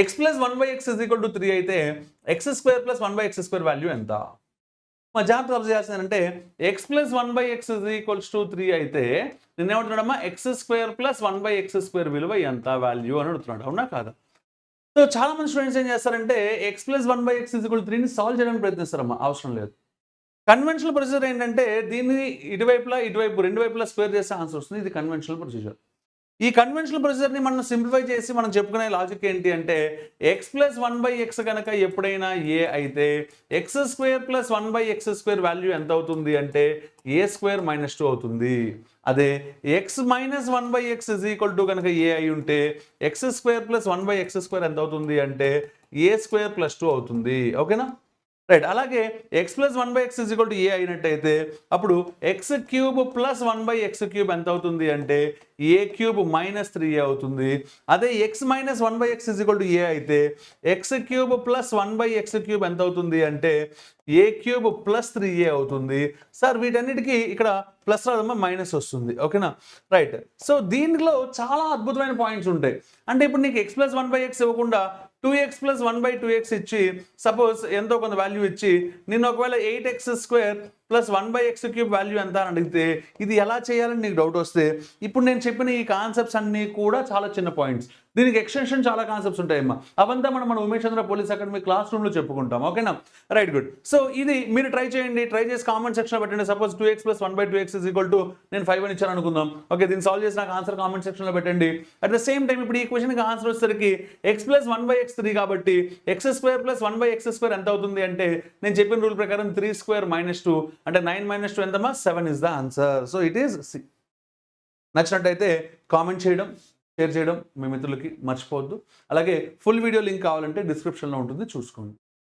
X plus 1/x is equal to 3 అయితే X square plus 1/x² value ఎంత? మా జాగ్రత్త అబ్జర్వ్ చేయాల్సిందంటే X plus 1/x is equals to 3 అయితే నేనేమంటున్నాడమ్మా ఎక్స్ స్క్వేర్ ప్లస్ 1/x² విలువ ఎంత వాల్యూ అని అడుగుతున్నాడు, అవునా కాదా? సో చాలా మంది స్టూడెంట్స్ ఏం చేస్తారంటే X plus 1/x is equal 3ని సాల్వ్ చేయడానికి ప్రయత్నిస్తారమ్మా, అవసరం లేదు. కన్వెన్షనల్ ప్రొసీజర్ ఏంటంటే దీన్ని ఇటువైపు రెండు వైపులా స్క్వేర్ చేస్తే ఆన్సర్ వస్తుంది. ఇది కన్వెన్షనల్ ప్రొసీజర్. ఈ కన్వెన్షనల్ ప్రొసీజర్ని మనం సింప్లిఫై చేసి మనం చెప్పుకునే లాజిక్ ఏంటి అంటే ఎక్స్ ప్లస్ 1/x కనుక ఎప్పుడైనా ఏ అయితే X square plus 1/x² value ఎంత అవుతుంది అంటే a² - 2 అవుతుంది. అదే X minus 1/x is equal to కనుక ఏ అయి ఉంటే ఎక్స్ స్క్వేర్ ప్లస్ 1/x² ఎంత అవుతుంది అంటే a² + 2 అవుతుంది. ఓకేనా, రైట్. అలాగే X plus 1/x is equal to A అయినట్టయితే అప్పుడు x³ ప్లస్ 1/x³ ఎంత అవుతుంది అంటే a³ - 3a అవుతుంది. అదే x minus 1/x is equal to A అయితే x³ ప్లస్ 1/x³ ఎంత అవుతుంది అంటే a³ ప్లస్ 3a అవుతుంది. సార్ వీటన్నిటికీ ఇక్కడ ప్లస్ రాదమ్మా, మైనస్ వస్తుంది. ఓకేనా, రైట్. సో దీనిలో చాలా అద్భుతమైన పాయింట్స్ ఉంటాయి. అంటే ఇప్పుడు నీకు x ప్లస్ 1/x ఇవ్వకుండా 2x ప్లస్ 1/2x ఇచ్చి సపోజ్ ఎంతో కొంత వాల్యూ ఇచ్చి నిన్ను ఒకవేళ 8x² ప్లస్ 1/x³ వాల్యూ ఎంత అని అడిగితే ఇది ఎలా చేయాలని నీకు డౌట్ వస్తే ఇప్పుడు నేను చెప్పిన ఈ కాన్సెప్ట్స్ అన్నీ కూడా చాలా చిన్న పాయింట్స్. దీనికి ఎక్స్టెన్షన్ చాలా కాన్సెప్ట్స్ ఉంటాయమ్మా. అవంతా మన ఉమేష్ చంద్ర పోలీస్ అకాడమీ క్లాస్ రూమ్లో చెప్పుకుంటాం. ఓకేనా, రైట్, గుడ్. సో ఇది మీరు ట్రై చేయండి, ట్రై చేసి కామెంట్ సెక్షన్లో పెట్టండి. Suppose 2x plus 1/2x is equal to నేను 5 అని ఇచ్చాను అనుకుందాం. ఓకే, దీన్ని సాల్వ్ చేసి నాకు ఆన్సర్ కామెంట్ సెక్షన్లో పెట్టండి. అట్ ద సేమ్ టైం ఇప్పుడు ఈ క్వశ్చన్కి ఆన్సర్ వచ్చేసరికి x ప్లస్ 1/x 3 కాబట్టి x² ప్లస్ 1/x² ఎంత అవుతుంది అంటే నేను చెప్పిన రూల్ ప్రకారం 3² - 2 అంటే 9 - 2 ఎంతమ్మా, 7 is the answer. So it is C. నచ్చినట్టయితే కామెంట్ చేయడం, షేర్ చేయడం మీ మిత్రులకి మర్చిపోవద్దు. అలాగే ఫుల్ వీడియో లింక్ కావాలంటే డిస్క్రిప్షన్లో ఉంటుంది, చూసుకోండి.